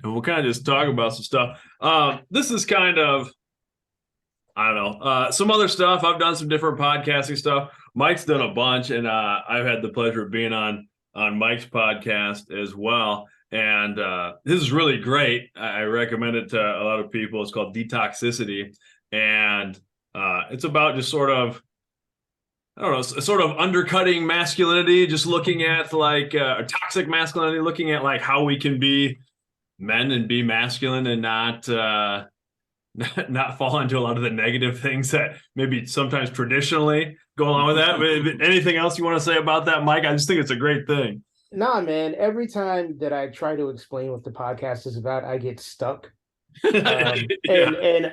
and we'll kind of just talk about some stuff. This is kind of, I don't know, some other stuff. I've done some different podcasting stuff. Mike's done a bunch, and I've had the pleasure of being on Mike's podcast as well. And this is really great. I recommend it to a lot of people. It's called Detoxicity, and it's about just sort of, I don't know, sort of undercutting masculinity, just looking at like toxic masculinity, looking at like how we can be men and be masculine and not not fall into a lot of the negative things that maybe sometimes traditionally go along with that. Anything else you want to say about that, Mike? I just think it's a great thing. Nah, man. Every time that I try to explain what the podcast is about, I get stuck. And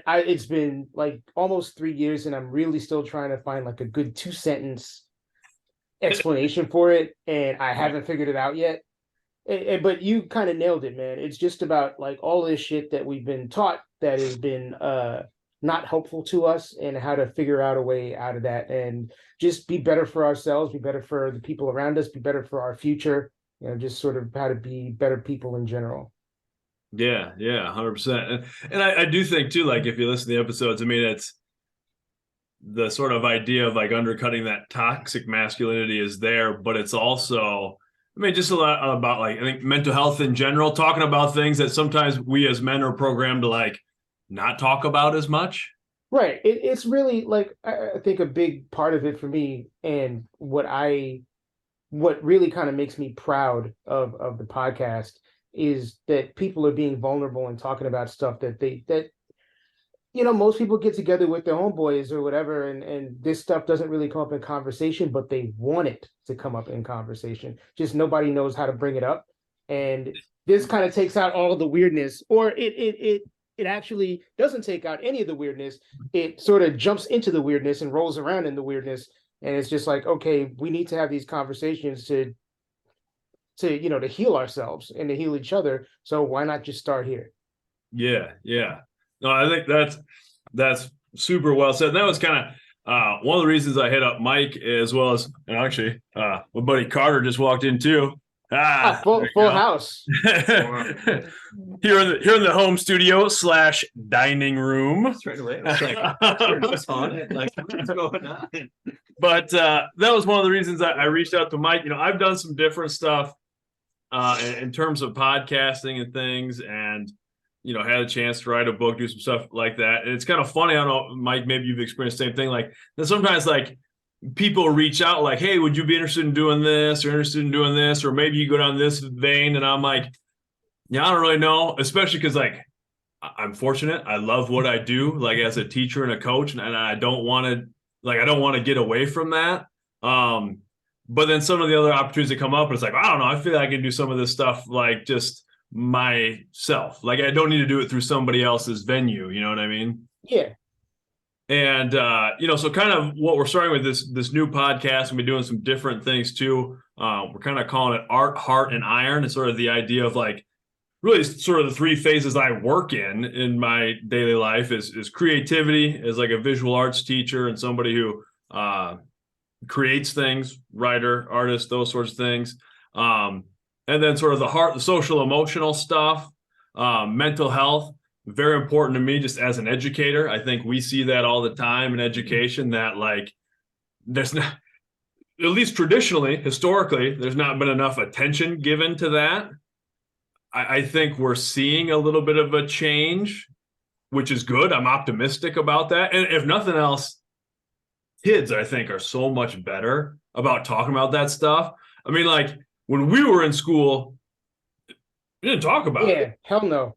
it's been like almost 3 years, and I'm really still trying to find like a good 2 sentence explanation for it, and I haven't figured it out yet. But you kind of nailed it, man. It's just about like all this shit that we've been taught that has been not helpful to us, and how to figure out a way out of that, and just be better for ourselves, be better for the people around us, be better for our future. Just sort of how to be better people in general. Yeah, 100%. And I do think too, like if you listen to the episodes, I mean, it's the sort of idea of like undercutting that toxic masculinity is there, but it's also, I mean, just a lot about like, I think mental health in general, talking about things that sometimes we as men are programmed to like not talk about as much. Right. It's really like, I think a big part of it for me, and what really kind of makes me proud of the podcast, is that people are being vulnerable and talking about stuff that most people get together with their homeboys or whatever, and this stuff doesn't really come up in conversation, but they want it to come up in conversation. Just nobody knows how to bring it up. And this kind of takes out all of the weirdness, or it actually doesn't take out any of the weirdness. It sort of jumps into the weirdness and rolls around in the weirdness. And it's just like, okay, we need to have these conversations to heal ourselves and to heal each other. So why not just start here? Yeah. No, I think that's super well said. And that was kind of one of the reasons I hit up Mike, as well as, and actually my buddy Carter just walked in too. Full house. Here in the home studio / dining room. Straight away. I was like, on it. Like, what's going on? But that was one of the reasons I reached out to Mike. I've done some different stuff in terms of podcasting and things, and had a chance to write a book, do some stuff like that. And it's kind of funny. I don't know, Mike, maybe you've experienced the same thing. Like, that sometimes like people reach out like, hey, would you be interested in doing this, or interested in doing this, or maybe you go down this vein. And I'm like, yeah, I don't really know, especially because like I'm fortunate. I love what I do, like as a teacher and a coach, and I don't want to get away from that. But then some of the other opportunities that come up, it's like, I don't know, I feel like I can do some of this stuff like just myself. Like I don't need to do it through somebody else's venue. You know what I mean? Yeah. And so kind of what we're starting with this new podcast, and we're doing some different things too. We're kind of calling it Art, Heart, and Iron. It's sort of the idea of like really sort of the three phases I work in my daily life is creativity as like a visual arts teacher and somebody who creates things, writer, artist, those sorts of things. And then sort of the heart, the social, emotional stuff, mental health, very important to me just as an educator. I think we see that all the time in education, that like there's not, at least traditionally, historically, there's not been enough attention given to that. I think we're seeing a little bit of a change, which is good. I'm optimistic about that. And if nothing else, kids, I think, are so much better about talking about that stuff. I mean, like when we were in school, we didn't talk about it. Yeah, hell no.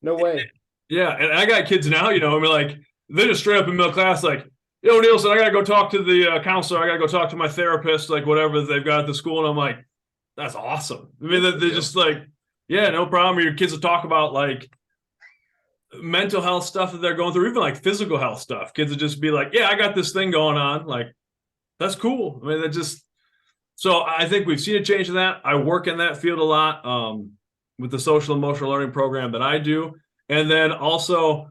No way. Yeah, and I got kids now, I mean, like they're just straight up in middle class, like, yo, Nielsen, I got to go talk to the counselor. I got to go talk to my therapist, like whatever they've got at the school. And I'm like, that's awesome. I mean, they're just like, yeah, no problem. Or your kids will talk about like mental health stuff that they're going through, even like physical health stuff. Kids will just be like, yeah, I got this thing going on. Like, that's cool. I mean, that just, so I think we've seen a change in that. I work in that field a lot with the social emotional learning program that I do. And then also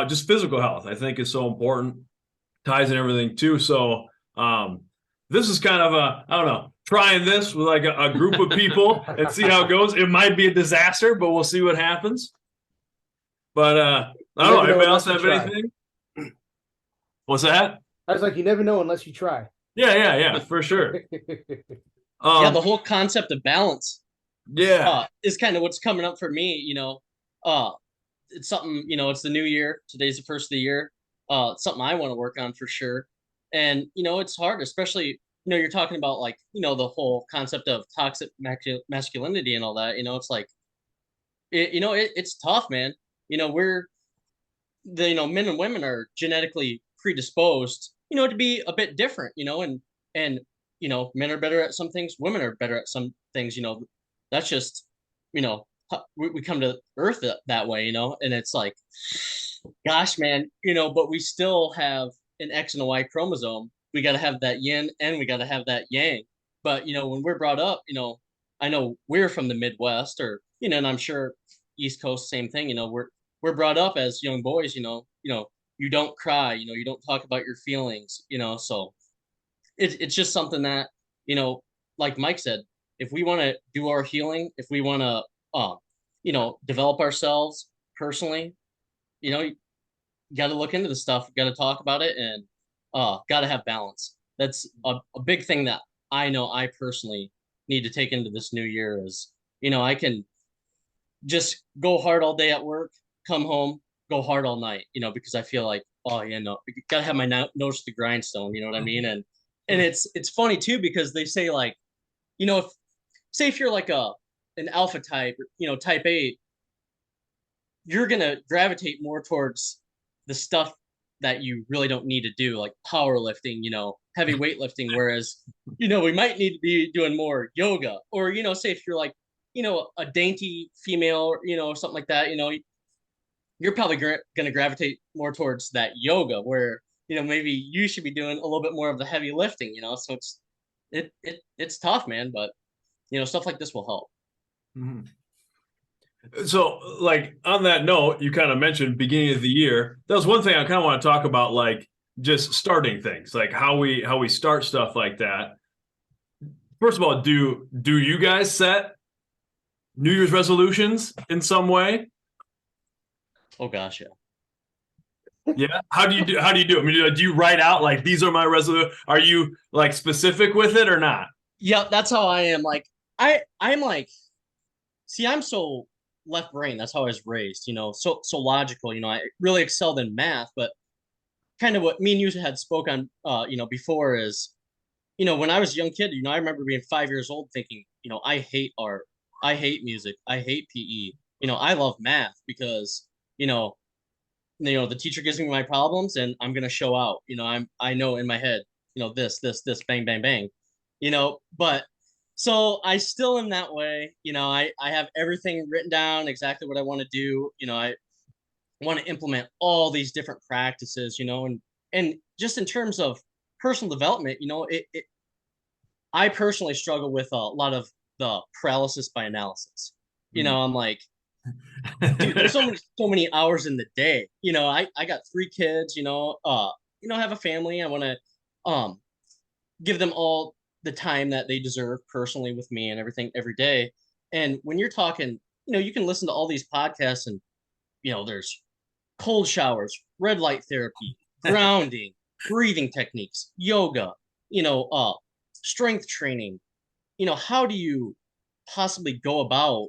just physical health, I think, is so important, ties in everything too. So this is kind of a, I don't know, trying this with like a group of people and see how it goes. It might be a disaster, but we'll see what happens. But I don't know. Anybody else have anything? What's that? I was like, you never know unless you try. Yeah, for sure. Yeah, the whole concept of balance. Yeah. Is kind of what's coming up for me. You know, it's something. You know, it's the new year. Today's the first of the year. It's something I want to work on for sure. And you know, it's hard, especially you know, you're talking about like you know the whole concept of toxic masculinity and all that. You know, it's like it's tough, man. You know, you know men and women are genetically predisposed, you know, to be a bit different. You know, and you know, men are better at some things, women are better at some things. You know, that's just you know we come to Earth that way. You know, and it's like, gosh, man, you know, but we still have an X and a Y chromosome. We got to have that yin and we got to have that yang. But you know, when we're brought up, you know, I know we're from the Midwest, or you know, and I'm sure East Coast, same thing. You know, we're brought up as young boys. You don't cry. You know, you don't talk about your feelings. You know, so it's just something that you know, like Mike said, if we want to do our healing, if we want to, you know, develop ourselves personally, you know, you got to look into the stuff, got to talk about it, and got to have balance. That's a big thing that I know I personally need to take into this new year is, you know, I can just go hard all day at work, come home, go hard all night, you know, because I feel like, oh, yeah, no, got to have my nose to the grindstone, you know what I mean? And it's funny too, because they say like, you know, if you're like an alpha type, you know, type 8, you're going to gravitate more towards the stuff that you really don't need to do, like powerlifting, you know, heavy weightlifting. Whereas, you know, we might need to be doing more yoga, or, you know, say if you're like, you know, a dainty female, you know, something like that, you know, you're probably going to gravitate more towards that yoga where, you know, maybe you should be doing a little bit more of the heavy lifting, you know? So it's tough, man, but you know, stuff like this will help. Mm-hmm. So, like on that note, you kind of mentioned beginning of the year. That was one thing I kind of want to talk about, like just starting things, like how we start stuff like that. First of all, do you guys set New Year's resolutions in some way? Oh gosh, yeah. Yeah. How do you do it? I mean, do you write out like these are my resolutions? Are you like specific with it or not? Yeah, that's how I am. Like I'm like, see, I'm so left brain. That's how I was raised, you know, so logical. You know, I really excelled in math, but kind of what me and you had spoke on, you know, before is, you know, when I was a young kid, you know, I remember being 5 years old thinking, you know, I hate art, I hate music, I hate PE. You know, I love math because, you know, the teacher gives me my problems and I'm gonna show out. You know, I know in my head, you know, this, bang, bang, bang. You know, but so I still am that way. You know, I have everything written down exactly what I want to do. You know, I want to implement all these different practices, you know, and just in terms of personal development, you know, I personally struggle with a lot of the paralysis by analysis. You know, I'm like, dude, there's so many hours in the day. You know, I got 3 kids, you know, I have a family. I want to give them all the time that they deserve personally with me and everything every day. And when you're talking, you know, you can listen to all these podcasts and, you know, there's cold showers, red light therapy, grounding, breathing techniques, yoga, you know, strength training. You know, how do you possibly go about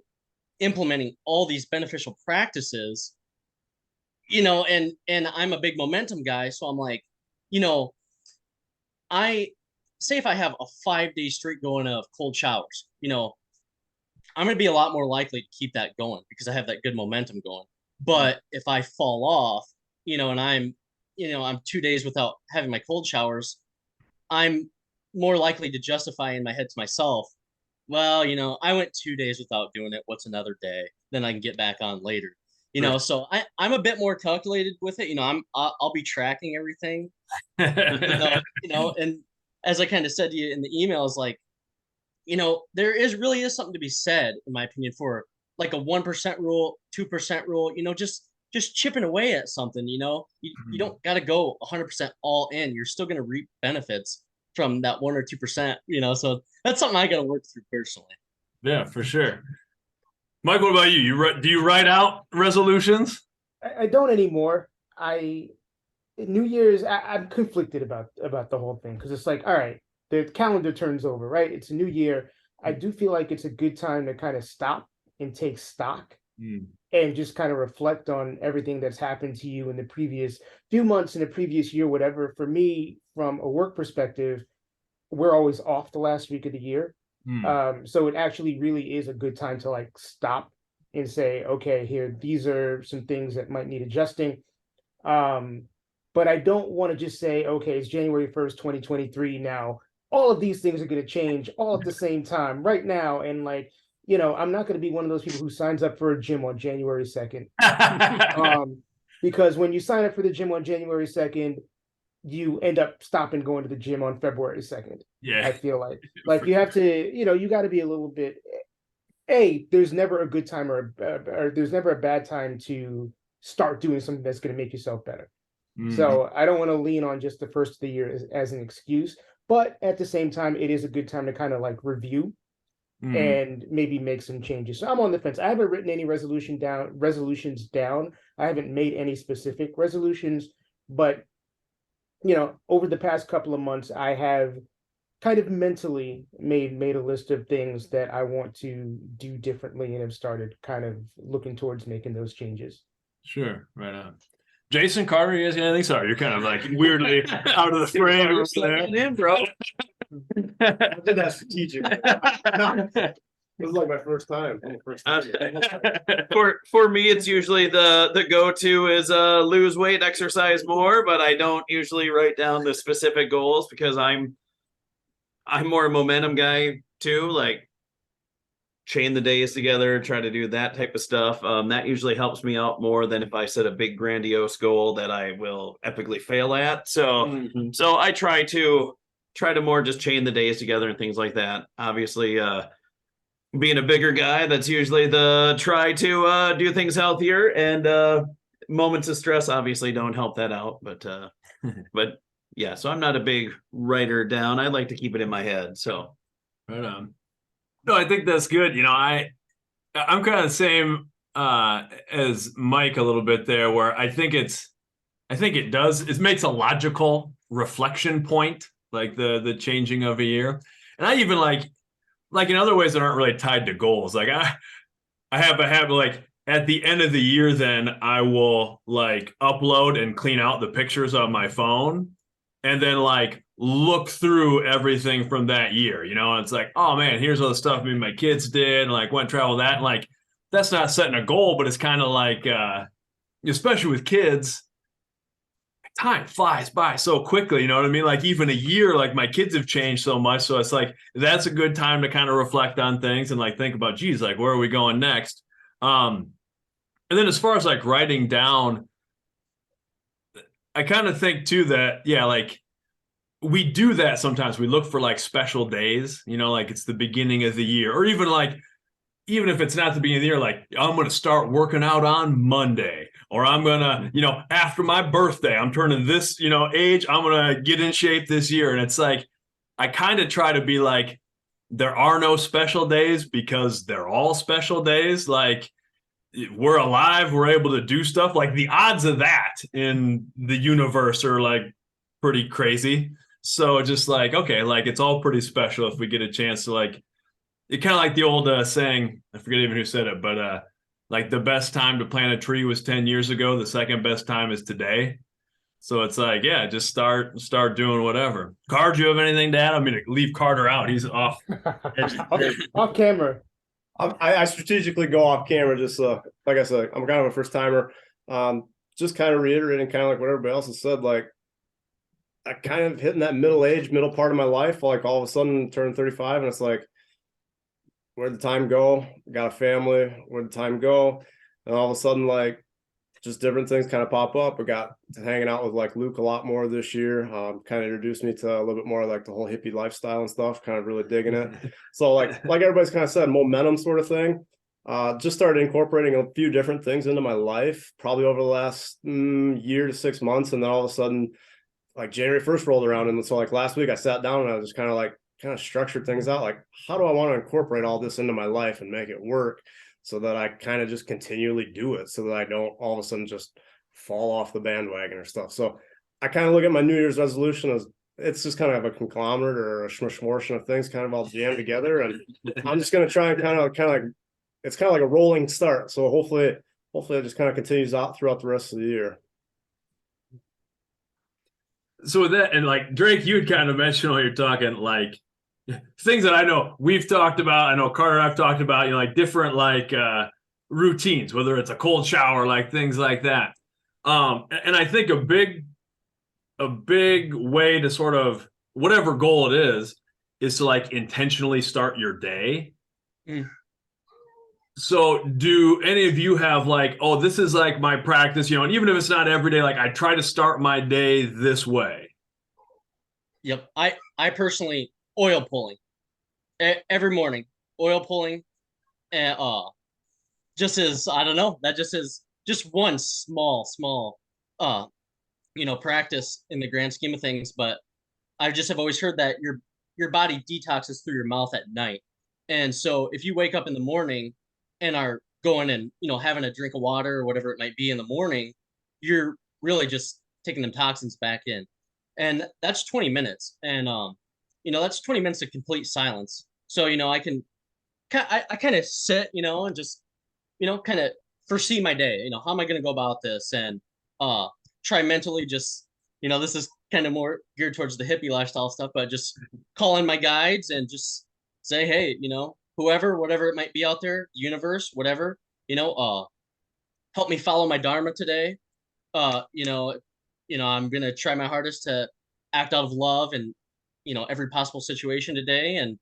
implementing all these beneficial practices? You know, and I'm a big momentum guy, so I'm like, you know, I say if I have a 5 day streak going of cold showers, you know, I'm going to be a lot more likely to keep that going because I have that good momentum going. But if I fall off, you know, and I'm 2 days without having my cold showers, I'm more likely to justify in my head to myself, well, you know, I went 2 days without doing it. What's another day? Then I can get back on later. You know, so I'm a bit more calculated with it. You know, I'll be tracking everything. And as I kind of said to you in the email, is like, you know, there really is something to be said, in my opinion, for like a 1% rule, 2% rule. You know, just chipping away at something. You know, you don't got to go 100% all in. You're still going to reap benefits. from that 1 or 2%, so that's something I got to work through personally. Yeah, for sure. Mike, what about you? Do you write out resolutions? I don't anymore. New Year's, I'm conflicted about the whole thing because it's like, all right, the calendar turns over, right? It's a new year. I do feel like it's a good time to kind of stop and take stock and just kind of reflect on everything that's happened to you in the previous few months, in the previous year, whatever. For me, from a work perspective, we're always off the last week of the year. So it actually really is a good time to like stop and say, okay, here, these are some things that might need adjusting. But I don't want to just say, okay, it's January 1st, 2023 now. All of these things are going to change all at the same time right now. And like, I'm not going to be one of those people who signs up for a gym on January 2nd. Because when you sign up for the gym on January 2nd, you end up stopping going to the gym on February 2nd. Yeah. I feel like you have to, you got to be a little bit, there's never a good time or there's never a bad time to start doing something that's going to make yourself better. So I don't want to lean on just the first of the year as an excuse, but at the same time, it is a good time to kind of like review and maybe make some changes. So I'm on the fence. I haven't written any resolutions down. I haven't made any specific resolutions, but over the past couple of months, I have kind of mentally made a list of things that I want to do differently and have started kind of looking towards making those changes. Sure, right on. Jason, Carter, you guys got anything? Sorry, you're kind of like weirdly out of the frame over there. In, bro. I did that strategically. It was like my first time. For me, it's usually the go-to is lose weight, exercise more, but I don't usually write down the specific goals because I'm more a momentum guy too. Like chain the days together, try to do that type of stuff. That usually helps me out more than if I set a big grandiose goal that I will epically fail at. So I try to more just chain the days together and things like that. Obviously, being a bigger guy, that's usually the try to do things healthier, and moments of stress obviously don't help that out. But yeah, so I'm not a big writer down. I like to keep it in my head. So right on. No, I think that's good. I'm kind of the same as Mike a little bit there, where I think it makes a logical reflection point, like the changing of a year. And I even like in other ways that aren't really tied to goals. Like I have a habit, like at the end of the year, then I will like upload and clean out the pictures on my phone and then like look through everything from that year, and it's like, oh man, here's all the stuff me and my kids did, and like went and travel that. And like, that's not setting a goal, but it's kind of like, especially with kids, time flies by so quickly, you know what I mean? Like even a year, like my kids have changed so much. So it's like, that's a good time to kind of reflect on things and like think about, geez, like where are we going next? And then as far as like writing down, I kind of think too that, yeah, like we do that sometimes. We look for like special days, like it's the beginning of the year, or even if it's not the beginning of the year, like I'm going to start working out on Monday, or I'm going to, after my birthday, I'm turning this, age, I'm going to get in shape this year. And it's like, I kind of try to be like, there are no special days because they're all special days. Like we're alive, we're able to do stuff. Like the odds of that in the universe are like pretty crazy. So just like, okay, like it's all pretty special if we get a chance to like, it kind of like the old saying, I forget even who said it, but like the best time to plant a tree was 10 years ago. The second best time is today. So it's like, yeah, just start doing whatever. Carter, do you have anything to add? I'm going to leave Carter out. He's off. Off camera. I strategically go off camera, just like I said, I'm kind of a first timer. Just kind of reiterating kind of like what everybody else has said, like I kind of hitting that middle part of my life, like all of a sudden turn 35 and it's like, where'd the time go? Got a family, where'd the time go? And all of a sudden, like just different things kind of pop up. I got to hanging out with like Luke a lot more this year. Kind of introduced me to a little bit more like the whole hippie lifestyle and stuff, kind of really digging it. So like everybody's kind of said, momentum sort of thing. Just started incorporating a few different things into my life, probably over the last year to 6 months. And then all of a sudden like January 1st rolled around, and so like last week I sat down and I was just kind of structured things out, like how do I want to incorporate all this into my life and make it work so that I kind of just continually do it, so that I don't all of a sudden just fall off the bandwagon or stuff. So I kind of look at my New Year's resolution as it's just kind of a conglomerate or a smorgasbord of things kind of all jammed together, and I'm just going to try and kind of like it's kind of like a rolling start. So hopefully it just kind of continues out throughout the rest of the year. So with that, and like Drake, you had kind of mentioned when you're talking like things that I know we've talked about. I know Carter and I've talked about, you know, like different like routines, whether it's a cold shower, like things like that. And I think a big way to sort of whatever goal it is to like intentionally start your day. Mm. So do any of you have like, oh, this is like my practice, you know, and even if it's not every day, like I try to start my day this way. Yep. I personally oil pulling every morning, oil pulling, and just as I don't know, that just is just one small practice in the grand scheme of things. But I just have always heard that your body detoxes through your mouth at night, and so if you wake up in the morning and are going and having a drink of water or whatever it might be in the morning, you're really just taking them toxins back in, and that's 20 minutes, and that's 20 minutes of complete silence. So I kind of sit, and just kind of foresee my day. How am I going to go about this, and try mentally just this is kind of more geared towards the hippie lifestyle stuff, but just call in my guides and just say, hey, whoever, whatever it might be out there, universe, whatever, help me follow my dharma today. I'm gonna try my hardest to act out of love and every possible situation today, and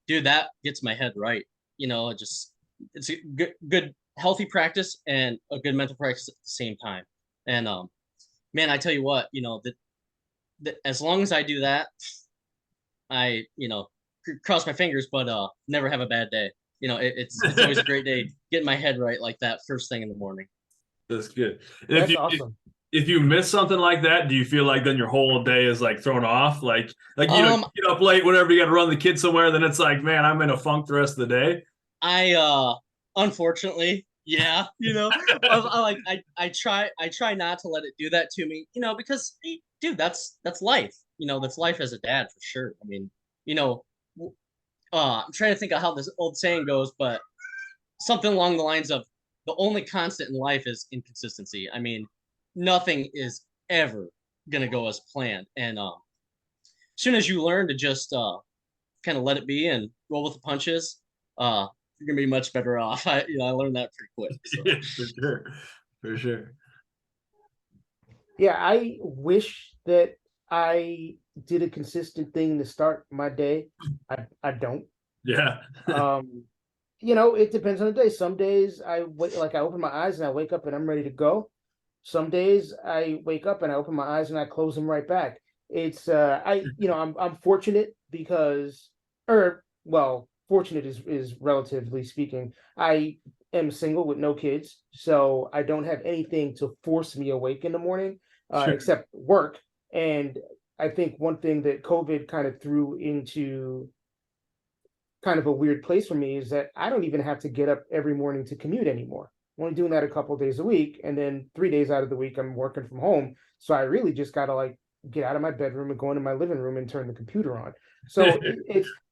dude, that gets my head right. It's a good healthy practice and a good mental practice at the same time. And man, I tell you what, that as long as I do that, I cross my fingers, but never have a bad day. It's always a great day getting my head right like that first thing in the morning. That's good. And That's awesome. If you miss something like that, do you feel like then your whole day is like thrown off? Like you get up late, whatever, you got to run the kids somewhere. Then it's like, man, I'm in a funk the rest of the day. I unfortunately, yeah, I try not to let it do that to me, because dude, that's life. That's life as a dad for sure. I mean, I'm trying to think of how this old saying goes, but something along the lines of the only constant in life is inconsistency. I mean, nothing is ever gonna go as planned, and as soon as you learn to just kind of let it be and roll with the punches, you're gonna be much better off. I learned that pretty quick. So. Yeah, for sure. Yeah, I wish that I did a consistent thing to start my day. I don't. Yeah. It depends on the day. Some days I open my eyes and I wake up and I'm ready to go. Some days I wake up and I open my eyes and I close them right back. It's I'm fortunate because, fortunate is relatively speaking. I am single with no kids, so I don't have anything to force me awake in the morning, Sure. except work. And I think one thing that COVID kind of threw into kind of a weird place for me is that I don't even have to get up every morning to commute anymore. I'm only doing that a couple of days a week, and then 3 days out of the week I'm working from home. So I really just gotta like get out of my bedroom and go into my living room and turn the computer on. So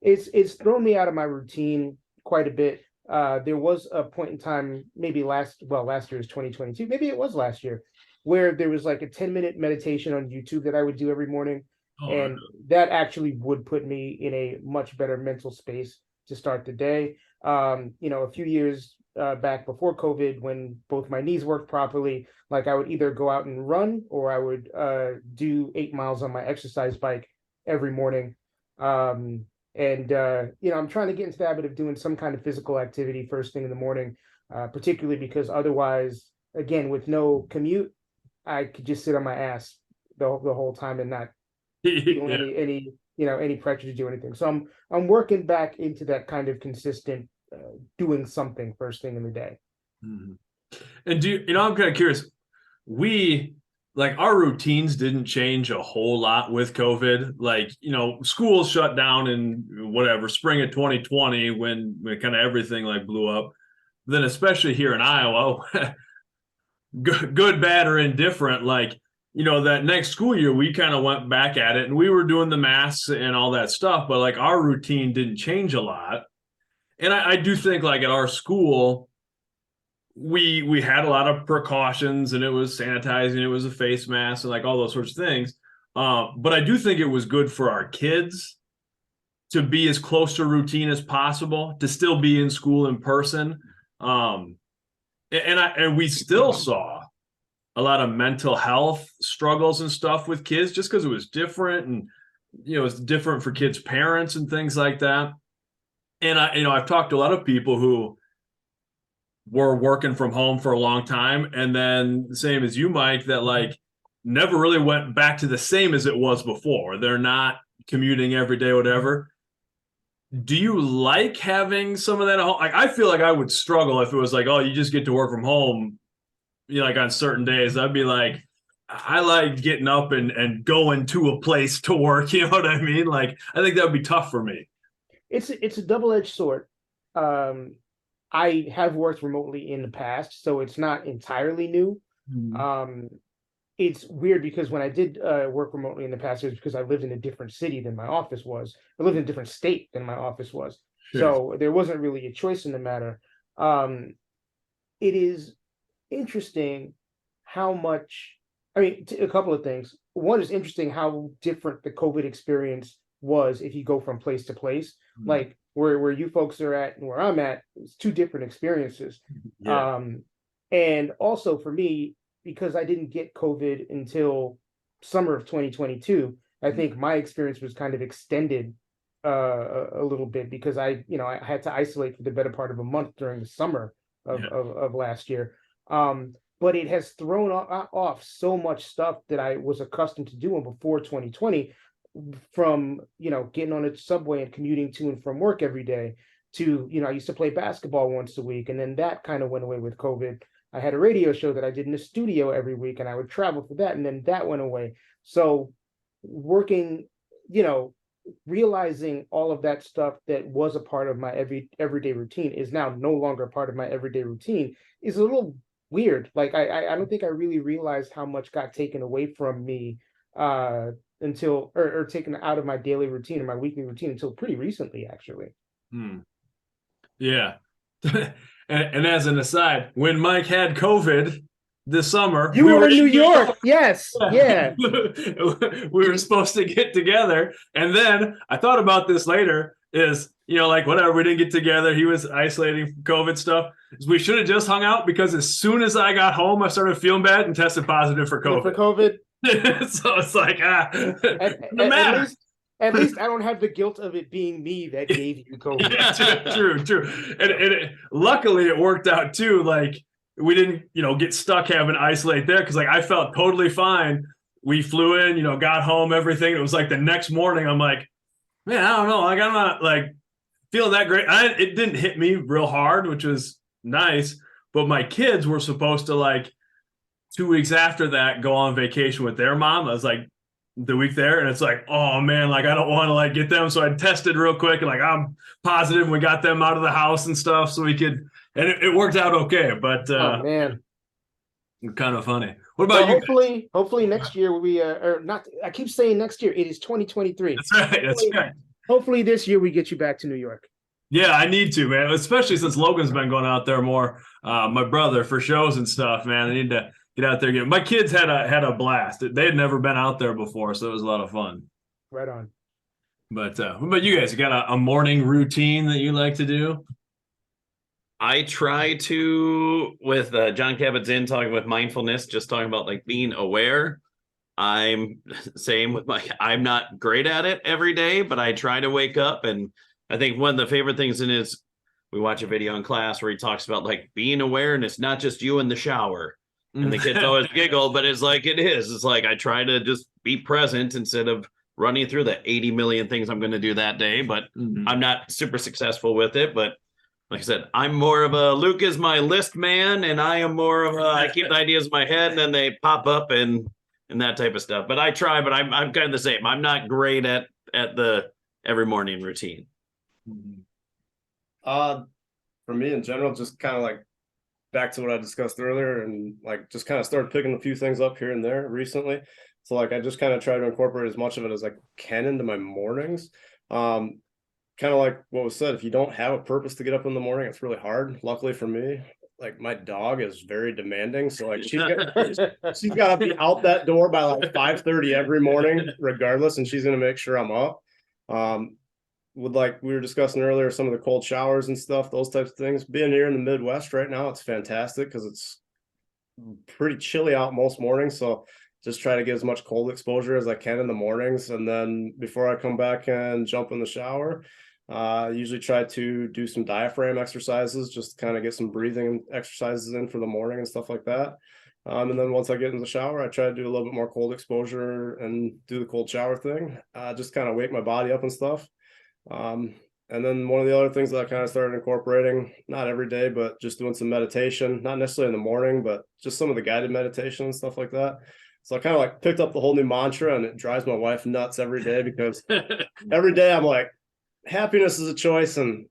it's thrown me out of my routine quite a bit. There was a point in time, maybe last year is 2022, maybe it was last year, where there was like a 10-minute meditation on YouTube that I would do every morning. And that actually would put me in a much better mental space to start the day. A few years back before COVID, when both my knees worked properly, like I would either go out and run or I would do 8 miles on my exercise bike every morning. I'm trying to get into the habit of doing some kind of physical activity first thing in the morning, particularly because otherwise, again, with no commute, I could just sit on my ass the whole time and not feel any pressure to do anything. So I'm working back into that kind of consistent doing something first thing in the day. Mm-hmm. And I'm kind of curious. We like our routines didn't change a whole lot with COVID. Like, schools shut down in whatever spring of 2020 when kind of everything like blew up. Then especially here in Iowa, good, bad, or indifferent, like, that next school year, we kind of went back at it and we were doing the masks and all that stuff, but like our routine didn't change a lot. And I do think like at our school, we had a lot of precautions and it was sanitizing, it was a face mask and like all those sorts of things. But I do think it was good for our kids to be as close to routine as possible, to still be in school in person. And we still saw a lot of mental health struggles and stuff with kids just because it was different, and it's different for kids' parents and things like that. And I've talked to a lot of people who were working from home for a long time, and then the same as you, Mike, that like never really went back to the same as it was before. They're not commuting every day, whatever. Do you like having some of that at home? Like, I feel like I would struggle if it was like, oh, you just get to work from home, like on certain days. I'd be like, I like getting up and going to a place to work. You know what I mean? Like, I think that would be tough for me. It's a double-edged sword. I have worked remotely in the past, so it's not entirely new. Mm-hmm. It's weird because when I did work remotely in the past, it was because I lived in a different city than my office was. I lived in a different state than my office was. Sure. So there wasn't really a choice in the matter. It is interesting how much, a couple of things. One is interesting how different the COVID experience was if you go from place to place. Mm-hmm. Like where you folks are at and where I'm at, it's two different experiences. Yeah. And also for me, because I didn't get COVID until summer of 2022, I think my experience was kind of extended a little bit because I had to isolate for the better part of a month during the summer of last year. But it has thrown off so much stuff that I was accustomed to doing before 2020, from getting on a subway and commuting to and from work every day, to I used to play basketball once a week, and then that kind of went away with COVID. I had a radio show that I did in the studio every week, and I would travel for that, and then that went away. So working, realizing all of that stuff that was a part of my everyday routine is now no longer a part of my everyday routine is a little weird. Like I don't think I really realized how much got taken away from me until or taken out of my daily routine and my weekly routine until pretty recently, actually. Yeah. And as an aside, when Mike had COVID this summer, we were in New York. Yes. Yeah. We were supposed to get together. And then I thought about this later is, like whatever, we didn't get together. He was isolating from COVID stuff. We should have just hung out because as soon as I got home, I started feeling bad and tested positive for COVID. So it's like, no matter. At least I don't have the guilt of it being me that gave you COVID. Yeah, true. And luckily it worked out too. Like we didn't, get stuck having to isolate there because like I felt totally fine. We flew in, got home, everything. It was like the next morning, I'm like, man, I don't know. Like I'm not like feeling that great. It didn't hit me real hard, which was nice. But my kids were supposed to like 2 weeks after that go on vacation with their mom. I was like, the week there, and it's like, oh man, like I don't want to like get them, so I tested real quick and like I'm positive, and we got them out of the house and stuff so we could, and it worked out okay. But oh man, kind of funny. What about you? Hopefully next year we or not, I keep saying next year, it is 2023. That's right. Hopefully this year we get you back to New York. Yeah, I need to, man, especially since Logan's been going out there more, my brother, for shows and stuff, man. I need to get out there again. My kids had a blast. They had never been out there before, so it was a lot of fun. Right on. But what about you guys? You got a morning routine that you like to do? I try to, with John Kabat-Zinn talking with mindfulness, just talking about like being aware. I'm same with I'm not great at it every day, but I try to wake up. And I think one of the favorite things in is we watch a video in class where he talks about like being aware, and it's not just you in the shower. And the kids always giggle, but it's like it is. It's like I try to just be present instead of running through the 80 million things I'm going to do that day. But I'm not super successful with it. But like I said, I'm more of a Luke is my list man, and I am more of a I keep the ideas in my head, and then they pop up, and and that type of stuff. But I try, but I'm kind of the same. I'm not great at the every morning routine. For me in general, just kind of like back to what I discussed earlier, and like just kind of started picking a few things up here and there recently. So like I just kind of try to incorporate as much of it as I can into my mornings. Kind of like what was said, if you don't have a purpose to get up in the morning, it's really hard. Luckily for me, like my dog is very demanding, so like she's got to be out that door by like 5:30 every morning, regardless, and she's gonna make sure I'm up. With like we were discussing earlier, some of the cold showers and stuff, those types of things. Being here in the Midwest right now, it's fantastic because it's pretty chilly out most mornings. So just try to get as much cold exposure as I can in the mornings, and then before I come back and jump in the shower. I usually try to do some diaphragm exercises, just to kind of get some breathing exercises in for the morning and stuff like that. And then once I get in the shower, I try to do a little bit more cold exposure and do the cold shower thing, just kind of wake my body up and stuff. And then one of the other things that I kind of started incorporating, not every day, but just doing some meditation, not necessarily in the morning, but just some of the guided meditation and stuff like that. So I kind of like picked up the whole new mantra, and it drives my wife nuts every day because every day I'm like, happiness is a choice, and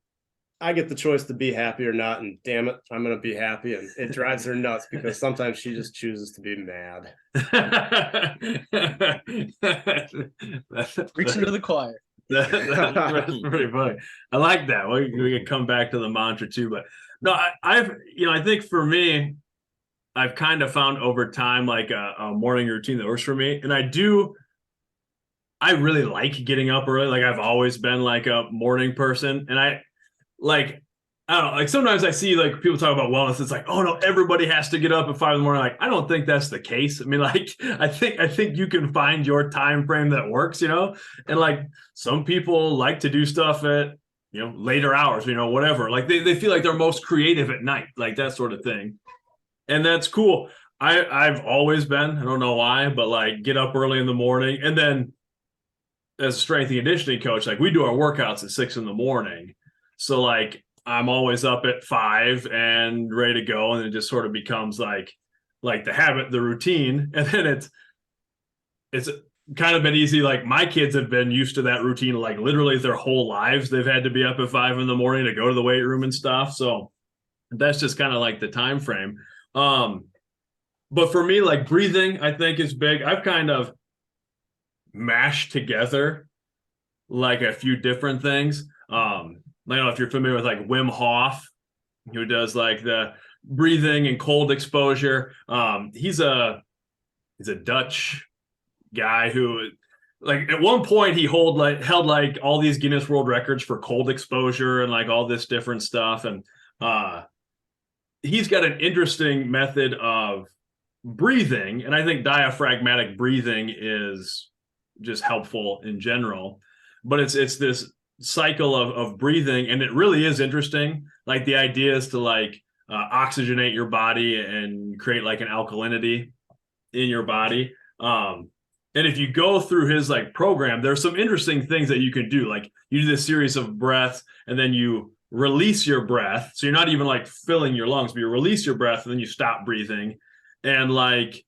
I get the choice to be happy or not, and damn it, I'm gonna be happy. And it drives her nuts because sometimes she just chooses to be mad. Preaching to the choir. That's pretty funny. I like that. We can come back to the mantra too, but no, I've I think for me, I've kind of found over time like a morning routine that works for me, and I really like getting up early. Like I've always been like a morning person, and I don't know, like sometimes I see like people talk about wellness. It's like, oh no, everybody has to get up at 5 in the morning. Like, I don't think that's the case. I mean, like, I think you can find your time frame that works, and like some people like to do stuff at, later hours, whatever. Like they feel like they're most creative at night, like that sort of thing. And that's cool. I've always been, I don't know why, but like get up early in the morning, and then as a strength and conditioning coach, like we do our workouts at 6 in the morning. So like I'm always up at 5 and ready to go. And it just sort of becomes like the habit, the routine. And then it's kind of been easy. Like my kids have been used to that routine, like literally their whole lives. They've had to be up at 5 in the morning to go to the weight room and stuff. So that's just kind of like the time frame. But for me, like breathing, I think is big. I've kind of mashed together like a few different things. I don't know if you're familiar with like Wim Hof, who does like the breathing and cold exposure. He's a Dutch guy who, like, at one point he held like all these Guinness World Records for cold exposure and like all this different stuff. And he's got an interesting method of breathing, and I think diaphragmatic breathing is just helpful in general. But it's this cycle of breathing, and it really is interesting. Like the idea is to like oxygenate your body and create like an alkalinity in your body. And if you go through his like program, there's some interesting things that you can do. Like you do this series of breaths, and then you release your breath. So you're not even like filling your lungs, but you release your breath and then you stop breathing. And like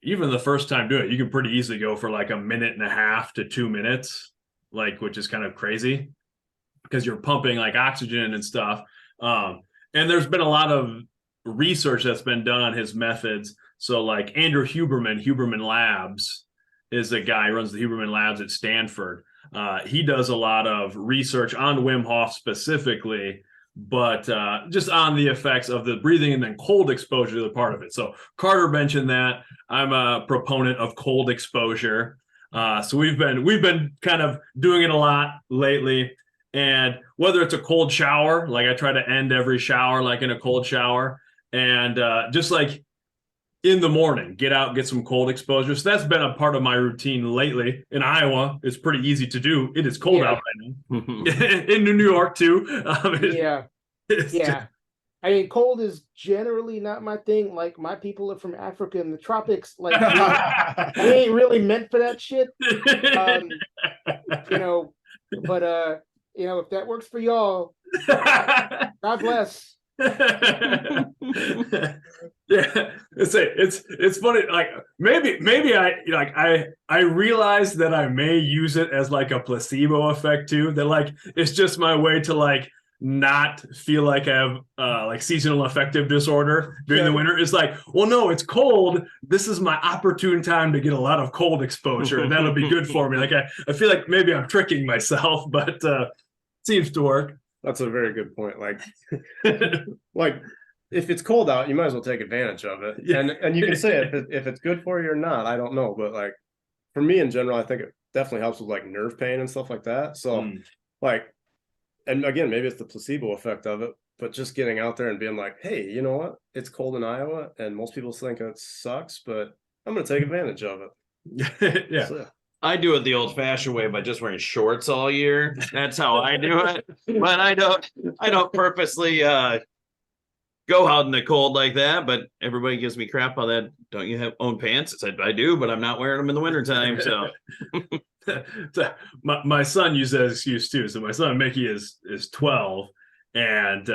even the first time doing it, you can pretty easily go for like 1.5 to 2 minutes, like, which is kind of crazy because you're pumping like oxygen and stuff. And there's been a lot of research that's been done on his methods. So like Andrew Huberman Labs is a guy who runs the Huberman Labs at Stanford. He does a lot of research on Wim Hof specifically, but just on the effects of the breathing and then cold exposure to the part of it. So Carter mentioned that. I'm a proponent of cold exposure. So we've been kind of doing it a lot lately. And whether it's a cold shower, like I try to end every shower like in a cold shower, and just like in the morning, get out, get some cold exposure. So that's been a part of my routine lately. In Iowa, it's pretty easy to do. It is cold out right now. In New York too. Yeah. I mean, cold is generally not my thing. Like my people are from Africa and the tropics. Like we ain't really meant for that shit. But if that works for y'all, God bless. Yeah, it's funny. Like maybe I realize that I may use it as like a placebo effect too. That like it's just my way to like not feel like I have like seasonal affective disorder during the winter. It's like, well, no, it's cold. This is my opportune time to get a lot of cold exposure, and that'll be good for me. Like I feel like maybe I'm tricking myself, but seems to work. That's a very good point. Like, like if it's cold out, you might as well take advantage of it. Yeah. And you can say if it's good for you or not. I don't know, but like for me in general, I think it definitely helps with like nerve pain and stuff like that. So like, and again, maybe it's the placebo effect of it, but just getting out there and being like, hey, you know what? It's cold in Iowa, and most people think it sucks, but I'm going to take advantage of it. Yeah. So, I do it the old-fashioned way by just wearing shorts all year. That's how I do it. But I don't purposely go out in the cold like that. But everybody gives me crap on that. Don't you have own pants? I said I do, but I'm not wearing them in the wintertime. So my son used that excuse too. So my son Mickey is 12, and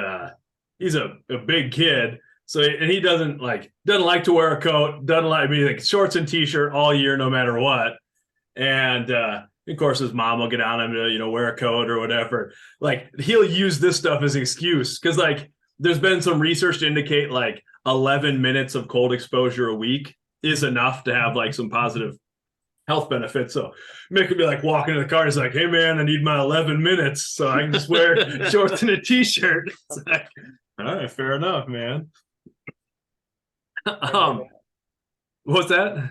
he's a big kid. So and he doesn't like to wear a coat. Doesn't like like shorts and t-shirt all year, no matter what. And of course, his mom will get on him to wear a coat or whatever. Like he'll use this stuff as an excuse because like there's been some research to indicate like 11 minutes of cold exposure a week is enough to have like some positive health benefits. So Mick could be like walking in the car. He's like, hey man, I need my 11 minutes so I can just wear shorts and a t-shirt. It's like, all right, fair enough, man. What's that?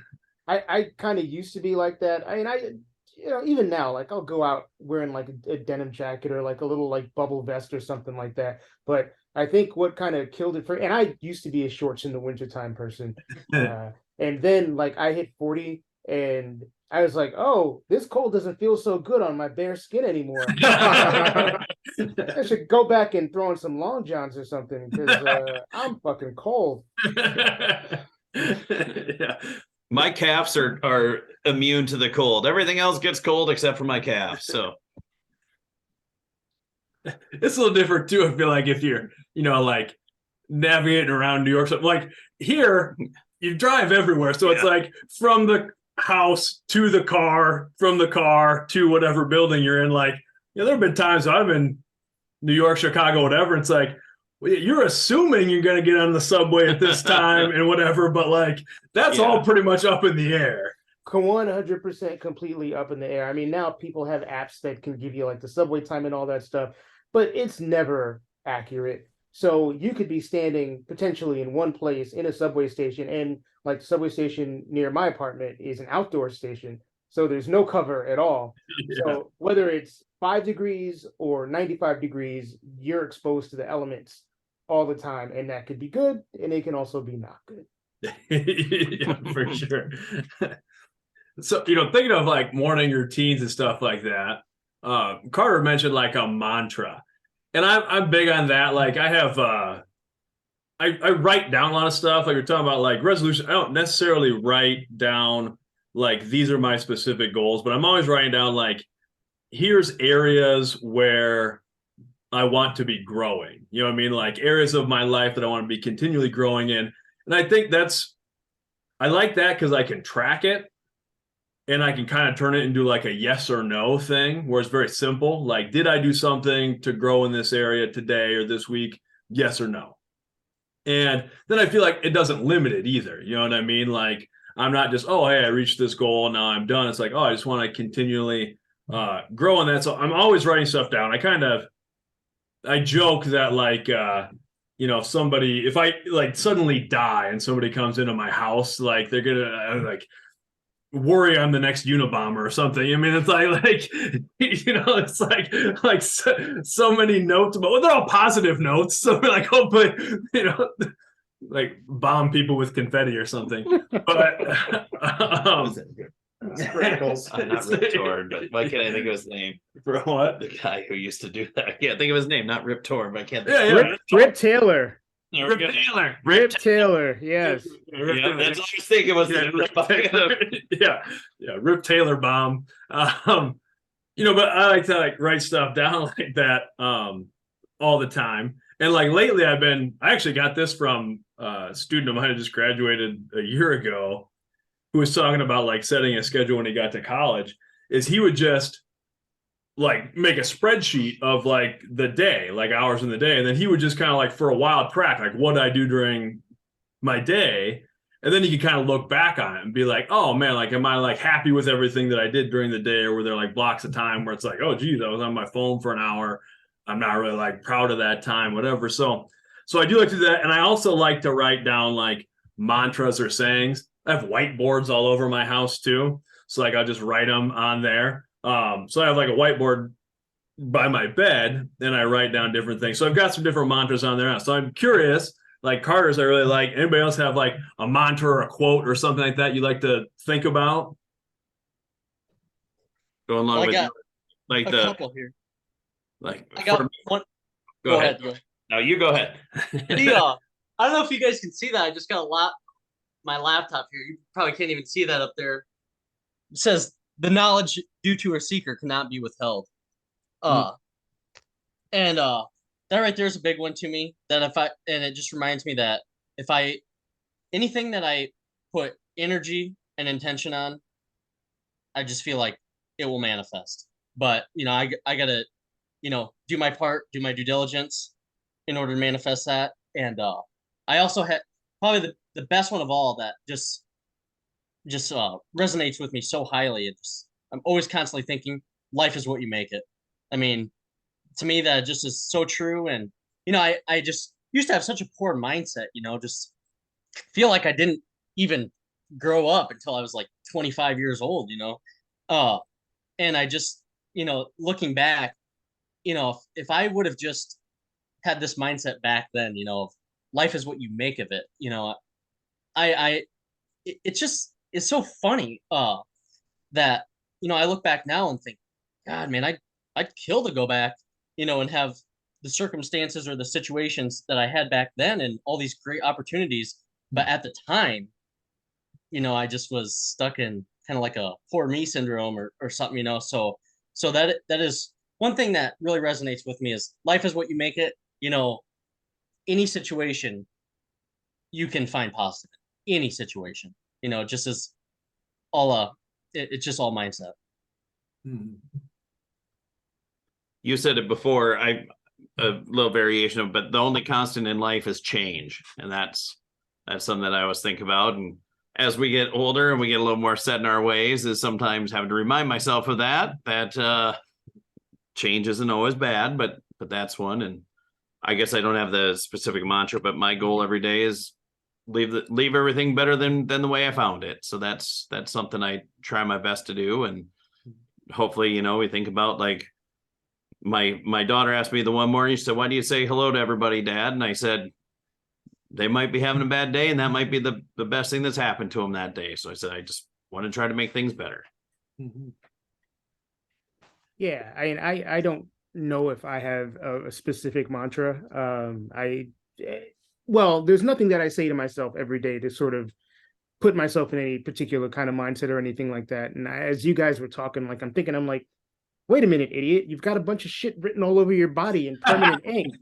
I kind of used to be like that. I mean, even now, like I'll go out wearing like a denim jacket or like a little like bubble vest or something like that. But I think what kind of killed it and I used to be a shorts in the wintertime person. And then like I hit 40 and I was like, oh, this cold doesn't feel so good on my bare skin anymore. I should go back and throw in some long johns or something because I'm fucking cold. Yeah. my calves are immune to the cold. Everything else gets cold except for my calves. So it's a little different too. I feel like if you're, like navigating around New York, so like here, you drive everywhere. So it's like from the house to the car, from the car to whatever building you're in. Like, there have been times I'm in New York, Chicago, whatever. It's like, you're assuming you're going to get on the subway at this time and whatever, but like that's all pretty much up in the air. 100% completely up in the air. I mean, now people have apps that can give you like the subway time and all that stuff, but it's never accurate. So you could be standing potentially in one place in a subway station, and like the subway station near my apartment is an outdoor station. So there's no cover at all. Yeah. So whether it's 5 degrees or 95 degrees, you're exposed to the elements all the time. And that could be good, and it can also be not good. Yeah, for sure. So, thinking of like morning routines and stuff like that, Carter mentioned like a mantra. And I'm big on that. Like I have, I write down a lot of stuff. Like you're talking about like resolution. I don't necessarily write down like these are my specific goals, but I'm always writing down like, here's areas where I want to be growing. You know what I mean? Like areas of my life that I want to be continually growing in. And I think I like that because I can track it and I can kind of turn it into like a yes or no thing where it's very simple. Like, did I do something to grow in this area today or this week? Yes or no. And then I feel like it doesn't limit it either. You know what I mean? Like, I'm not just, oh, hey, I reached this goal. Now I'm done. It's like, oh, I just want to continually grow in that. So I'm always writing stuff down. I joke that like, if I like suddenly die and somebody comes into my house, like they're going to like worry I'm the next Unabomber or something. I mean, it's like, it's like so many notes, but they're all positive notes. So we're like, hopefully, like bomb people with confetti or something. But sprinkles. Not Rip Torn, but why can't I think of his name? For what? The guy who used to do that. I can't think of his name. Not Rip Torn, but I can't. Rip Taylor. Rip Taylor. Rip Taylor. Yes. Yeah, that's what I was thinking. Was Rip Taylor bomb. But I like to like write stuff down like that all the time. And like lately, I actually got this from student of mine who just graduated a year ago, who was talking about like setting a schedule when he got to college, is he would just like make a spreadsheet of like the day, like hours in the day, and then he would just kind of like for a while track like what did I do during my day, and then you could kind of look back on it and be like, oh man, like am I like happy with everything that I did during the day, or were there like blocks of time where it's like, oh geez, I was on my phone for an hour, I'm not really like proud of that time, whatever. So I do like to do that, and I also like to write down like mantras or sayings. I have whiteboards all over my house too, so like I'll just write them on there. So I have like a whiteboard by my bed, and I write down different things. So I've got some different mantras on there now. So I'm curious, like Carter's, I really like. Anybody else have like a mantra or a quote or something like that you like to think about? Going along I with got like a the couple here. like. I got for- one. Go ahead. Go ahead. No, you go ahead. I don't know if you guys can see that. I just got my laptop here. You probably can't even see that up there. It says the knowledge due to a seeker cannot be withheld. And that right there is a big one to me. That and it just reminds me that if I anything that I put energy and intention on, I just feel like it will manifest. But I gotta do my part, do my due diligence in order to manifest that. And I also had probably the best one of all that just resonates with me so highly. I'm always constantly thinking, life is what you make it. I mean, to me, that just is so true. And I just used to have such a poor mindset. Just feel like I didn't even grow up until I was like 25 years old. And I just looking back, if I would have just had this mindset back then, of life is what you make of it. It's so funny that I look back now and think, God, man, I'd kill to go back, and have the circumstances or the situations that I had back then and all these great opportunities. But at the time, I just was stuck in kind of like a poor me syndrome or something, So that is one thing that really resonates with me is life is what you make it. Any situation you can find positive in any situation, just as all it's just all mindset. You said it before. A little variation of, but the only constant in life is change, and that's something that I always think about. And as we get older and we get a little more set in our ways, is sometimes having to remind myself of that change isn't always bad, but that's one. And I guess I don't have the specific mantra, but my goal every day is leave everything better than the way I found it. So that's something I try my best to do. And hopefully, we think about like my daughter asked me the one morning, she said, why do you say hello to everybody, Dad? And I said, they might be having a bad day, and that might be the best thing that's happened to them that day. So I said, I just want to try to make things better. Yeah, I don't know if I have a specific mantra. Well, there's nothing that I say to myself every day to sort of put myself in any particular kind of mindset or anything like that. And as you guys were talking, like I'm like, wait a minute, idiot, you've got a bunch of shit written all over your body in permanent ink.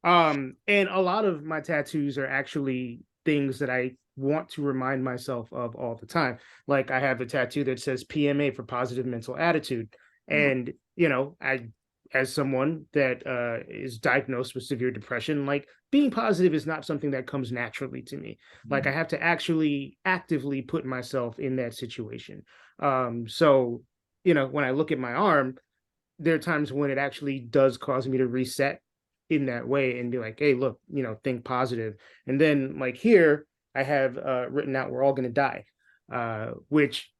And a lot of my tattoos are actually things that I want to remind myself of all the time. Like I have a tattoo that says PMA for positive mental attitude. And, as someone that is diagnosed with severe depression, like being positive is not something that comes naturally to me. Like I have to actually actively put myself in that situation. So, when I look at my arm, there are times when it actually does cause me to reset in that way and be like, hey, look, think positive. And then like here, I have written out, we're all going to die, which,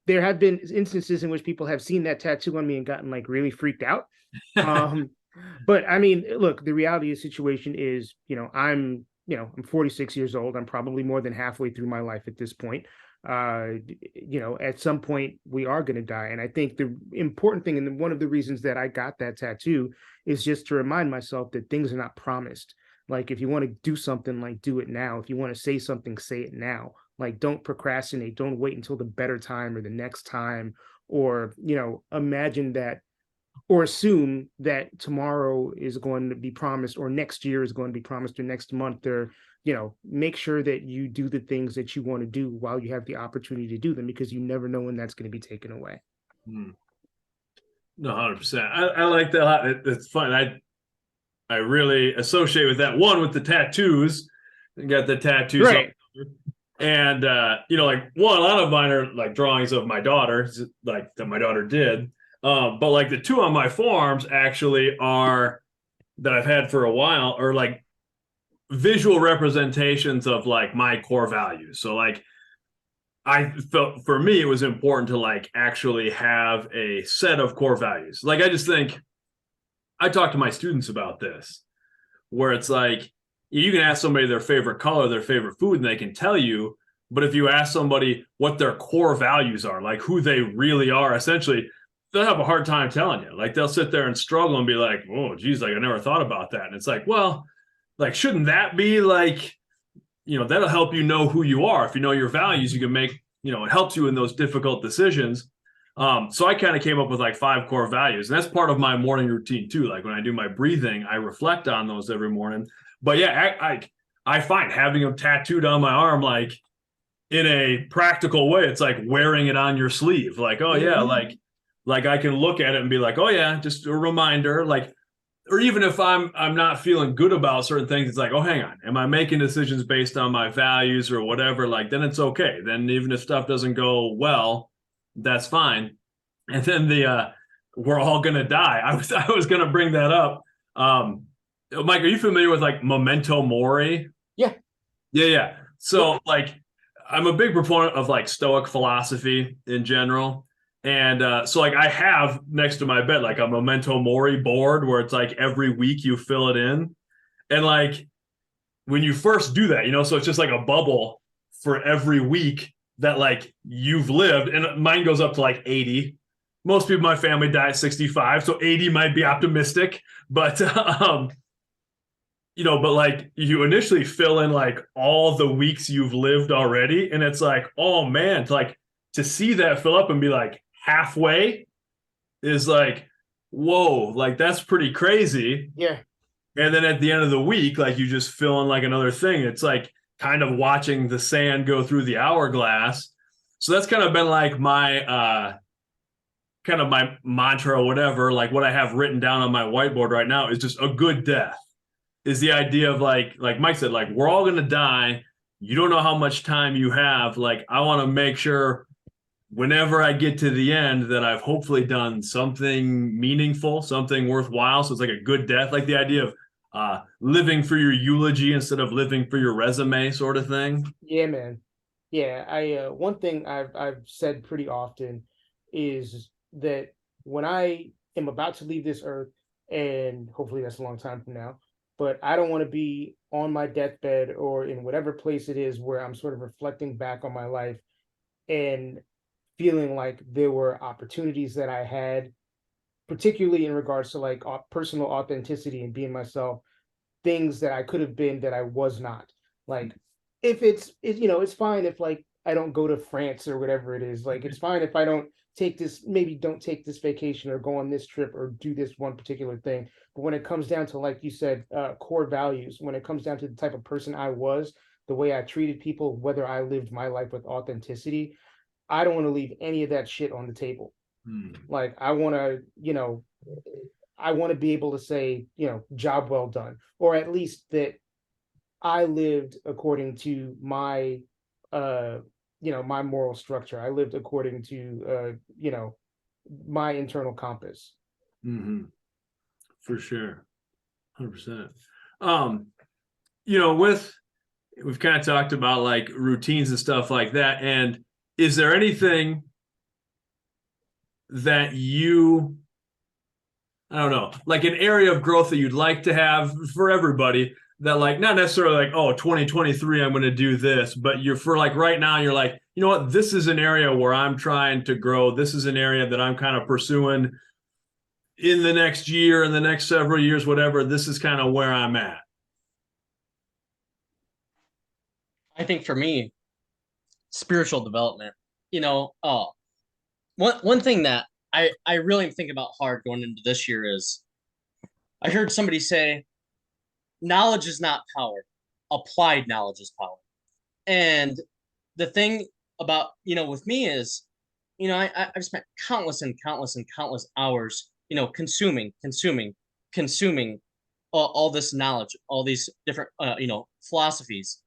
there have been instances in which people have seen that tattoo on me and gotten like really freaked out. But I mean, look, the reality of the situation is, I'm 46 years old. I'm probably more than halfway through my life at this point. At some point we are going to die. And I think the important thing, and one of the reasons that I got that tattoo is just to remind myself that things are not promised. Like, if you want to do something, like, do it now. If you want to say something, say it now. Like, don't procrastinate. Don't wait until the better time or the next time, or, imagine that or assume that tomorrow is going to be promised, or next year is going to be promised, or next month, or make sure that you do the things that you want to do while you have the opportunity to do them, because you never know when that's going to be taken away. No, 100%. I like that a lot. It's fun. I really associate with that one with the tattoos. I got the tattoos Right. up. And like a lot of mine are like drawings of my daughter, like that my daughter did. But like the two on my forearms actually are that I've had for a while are like visual representations of like my core values. So like I felt for me it was important to like actually have a set of core values. Like I just think I talk to my students about this, where it's like you can ask somebody their favorite color, their favorite food, and they can tell you. But if you ask somebody what their core values are, like who they really are, essentially, they'll have a hard time telling you. Like they'll sit there and struggle and be like, "Oh, geez, like I never thought about that." And it's like, well, like shouldn't that be like, that'll help you know who you are. If you know your values, you can make, it helps you in those difficult decisions. So I kind of came up with like 5 core values, and that's part of my morning routine too. Like when I do my breathing, I reflect on those every morning. But yeah, I find having them tattooed on my arm, like in a practical way, it's like wearing it on your sleeve. Like, oh yeah, like I can look at it and be like, oh yeah, just a reminder. Like, or even if I'm not feeling good about certain things, it's like, oh, hang on, am I making decisions based on my values or whatever? Like, then it's okay. Then even if stuff doesn't go well, that's fine. And then we're all gonna die. I was gonna bring that up. Mike, are you familiar with like memento mori? Yeah. Yeah. So like I'm a big proponent of like Stoic philosophy in general. And so like I have next to my bed like a memento mori board where it's like every week you fill it in. And like when you first do that, so it's just like a bubble for every week that like you've lived. And mine goes up to like 80. Most people in my family die at 65, so 80 might be optimistic, but but like you initially fill in like all the weeks you've lived already, and it's like, oh man, to see that fill up and be like halfway is like, whoa, like that's pretty crazy. Yeah. And then at the end of the week, like you just fill in like another thing. It's like kind of watching the sand go through the hourglass. So that's kind of been like my kind of my mantra or whatever. Like what I have written down on my whiteboard right now is just a good death. Is the idea of like Mike said, like we're all gonna die. You don't know how much time you have. Like I want to make sure whenever I get to the end that I've hopefully done something meaningful, something worthwhile. So it's like a good death, like the idea of living for your eulogy instead of living for your resume, sort of thing. Yeah, man. Yeah, I one thing I've said pretty often is that when I am about to leave this earth, and hopefully that's a long time from now, but I don't want to be on my deathbed or in whatever place it is where I'm sort of reflecting back on my life and feeling like there were opportunities that I had, particularly in regards to like personal authenticity and being myself, things that I could have been that I was not. Like if it's fine if like I don't go to France or whatever it is. Like it's fine if I don't take this, maybe don't take this vacation or go on this trip or do this one particular thing. But when it comes down to, like you said, core values, when it comes down to the type of person I was, the way I treated people, whether I lived my life with authenticity, I don't want to leave any of that shit on the table. Like I want to be able to say, job well done, or at least that I lived according to my my moral structure. I lived according to my internal compass. Mm-hmm. For sure. 100%. We've kind of talked about like routines and stuff like that. And is there anything that I don't know, like an area of growth that you'd like to have for everybody that like, not necessarily like, oh, 2023, I'm going to do this, but you're for like right now, you're like, you know what, this is an area where I'm trying to grow. This is an area that I'm kind of pursuing in the next year, in the next several years, whatever. This is kind of where I'm at. I think for me, spiritual development. One thing that I really am thinking about hard going into this year is I heard somebody say knowledge is not power. Applied knowledge is power. And the thing about, with me is, I've spent countless and countless and countless hours, consuming all this knowledge, all these different, philosophies.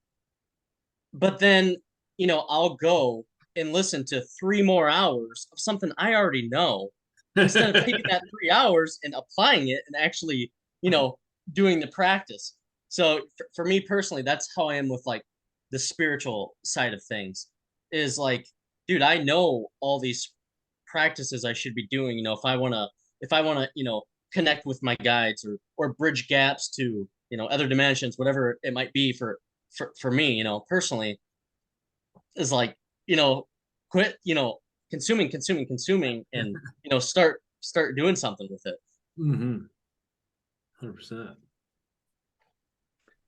But then, I'll go and listen to 3 more hours of something I already know instead of taking that 3 hours and applying it and actually, doing the practice. So for me personally, that's how I am with like the spiritual side of things is like, dude, I know all these practices I should be doing, if I want to, connect with my guides or bridge gaps to, other dimensions, whatever it might be for me, personally is like, quit, consuming and, start doing something with it. 100%.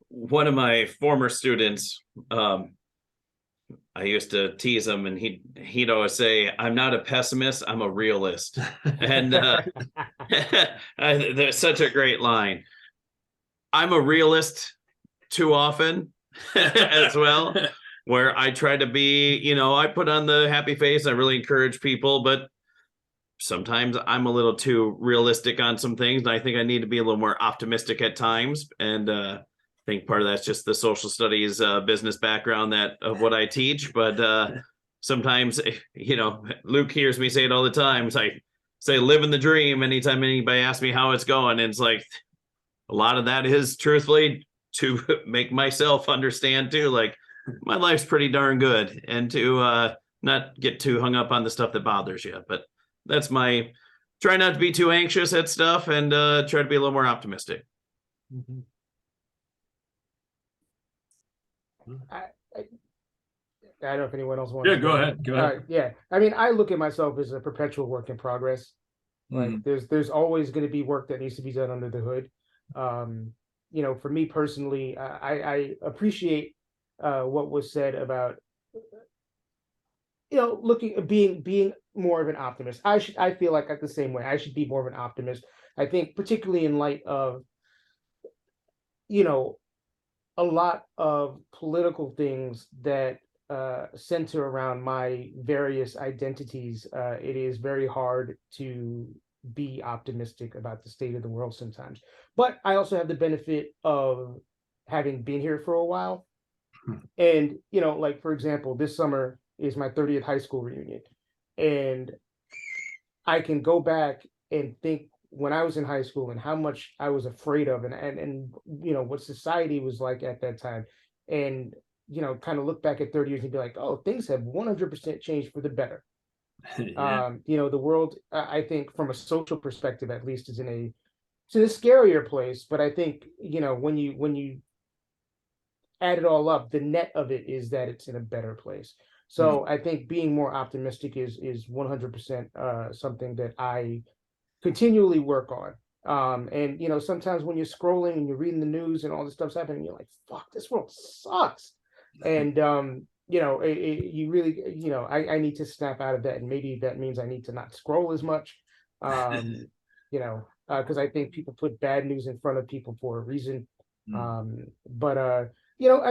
One of my former students, I used to tease him, and he'd always say, "I'm not a pessimist, I'm a realist," and there's such a great line. I'm a realist too often as well, where I try to be, I put on the happy face, I really encourage people, but sometimes I'm a little too realistic on some things, and I think I need to be a little more optimistic at times. And I think part of that's just the social studies business background of what I teach. But sometimes, Luke hears me say it all the time. So I say, living the dream anytime anybody asks me how it's going. And it's like, a lot of that is truthfully to make myself understand too, like my life's pretty darn good, and to not get too hung up on the stuff that bothers you. But that's my try not to be too anxious at stuff, and try to be a little more optimistic. Mm-hmm. I don't know if anyone else wants. Yeah, go ahead. Go ahead. Yeah, I mean, I look at myself as a perpetual work in progress. Like there's always going to be work that needs to be done under the hood. For me personally, I appreciate what was said about being more of an optimist. I feel like I'm the same way. I should be more of an optimist. I think particularly in light of a lot of political things that center around my various identities. It is very hard to be optimistic about the state of the world sometimes. But I also have the benefit of having been here for a while. And, like, for example, this summer is my 30th high school reunion. And I can go back and think when I was in high school and how much I was afraid of and what society was like at that time. And, kind of look back at 30 years and be like, oh, things have 100% changed for the better. Yeah. The world, I think from a social perspective, at least it's in a scarier place. But I think, when you add it all up, the net of it is that it's in a better place. So I think being more optimistic is 100% something that I continually work on. And sometimes when you're scrolling and you're reading the news and all this stuff's happening, you're like, fuck, this world sucks. And you really, I need to snap out of that. And maybe that means I need to not scroll as much. Because I think people put bad news in front of people for a reason. I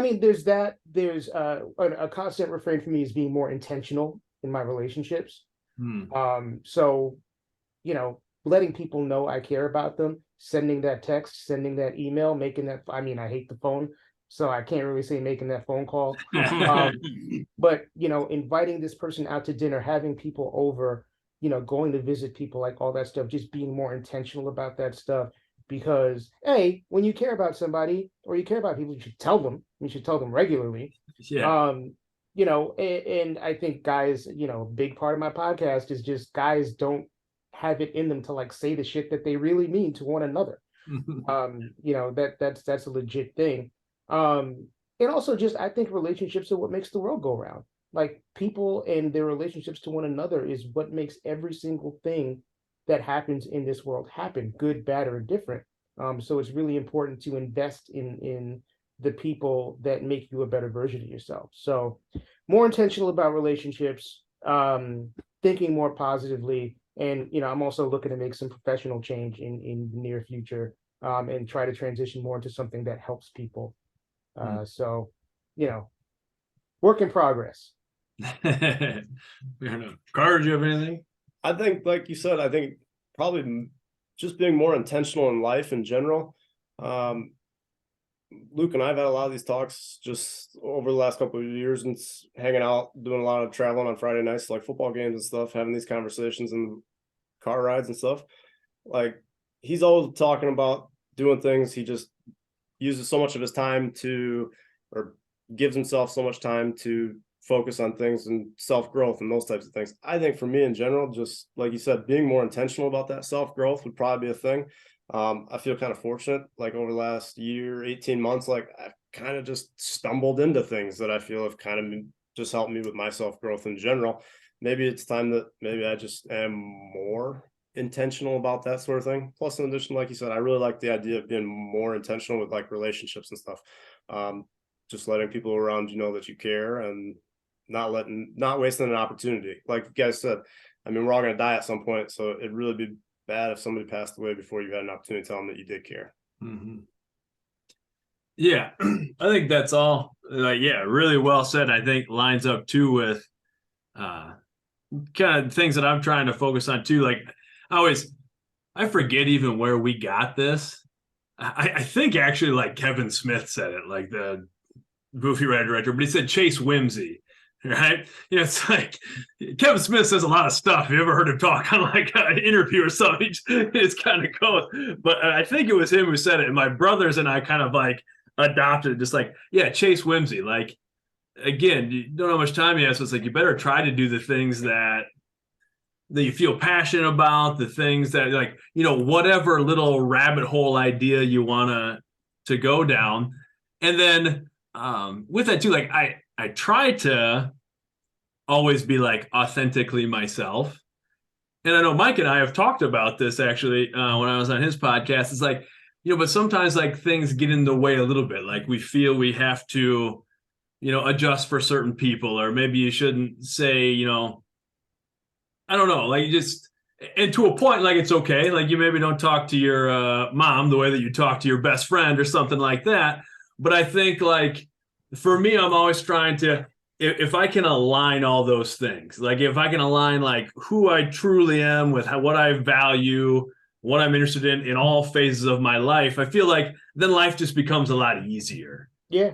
mean, there's a constant refrain for me is being more intentional in my relationships. So, letting people know I care about them, sending that text, sending that email, making that, I mean, I hate the phone, so I can't really say making that phone call. But, inviting this person out to dinner, having people over, going to visit people, like all that stuff, just being more intentional about that stuff. Because, hey, when you care about somebody or you care about people, you should tell them. You should tell them regularly. Yeah. And I think guys, a big part of my podcast is just guys don't have it in them to like say the shit that they really mean to one another. That's a legit thing. And also just I think relationships are what makes the world go round. Like people and their relationships to one another is what makes every single thing that happens in this world happen, good, bad, or indifferent. So it's really important to invest in the people that make you a better version of yourself. So more intentional about relationships, thinking more positively, And, you know, I'm also looking to make some professional change in the near future, and try to transition more into something that helps people. So, you know, work in progress. Fair enough. Carter, do you have anything? I think, like you said, I think probably just being more intentional in life in general. Luke and I have had a lot of these talks just over the last couple of years, and hanging out, doing a lot of traveling on Friday nights, like football games and stuff, having these conversations and car rides and stuff. Like, he's always talking about doing things. He just uses so much of his time to, or gives himself so much time to focus on things and self-growth and those types of things. I think for me in general, just like you said, being more intentional about that self-growth would probably be a thing. I feel kind of fortunate, like over the last year, 18 months, like I've kind of just stumbled into things that I feel have kind of just helped me with my self-growth in general. Maybe it's time that maybe I just am more intentional about that sort of thing. Plus, in addition, like you said, I really like the idea of being more intentional with like relationships and stuff. Just letting people around you know that you care, and not wasting an opportunity. Like you guys said, I mean, we're all gonna die at some point, so it'd really be bad if somebody passed away before you had an opportunity to tell them that you did care. Mm-hmm. Yeah, I think that's all. Like, yeah, really well said. I think lines up too with kind of things that I'm trying to focus on too. Like, I forget even where we got this. I think actually like Kevin Smith said it, like the goofy writer director, but he said chase whimsy. Right? You know, it's like Kevin Smith says a lot of stuff. If you ever heard him talk on like an interview or something, it's kind of goes. But I think it was him who said it. And my brothers and I kind of like adopted it, just like, yeah, chase whimsy. Like, again, you don't know how much time you have. So it's like, you better try to do the things that you feel passionate about, the things that, like, you know, whatever little rabbit hole idea you want to go down. And then with that too, like I try to always be like authentically myself. And I know Mike and I have talked about this actually when I was on his podcast. It's like, you know, but sometimes like things get in the way a little bit. Like we feel we have to, you know, adjust for certain people, or maybe you shouldn't say, you know, I don't know, like you just, and to a point, like it's okay. Like you maybe don't talk to your mom the way that you talk to your best friend or something like that. But I think like for me, I'm always trying to, if I can align all those things, like if I can align like who I truly am with what I value, what I'm interested in all phases of my life, I feel like then life just becomes a lot easier. Yeah.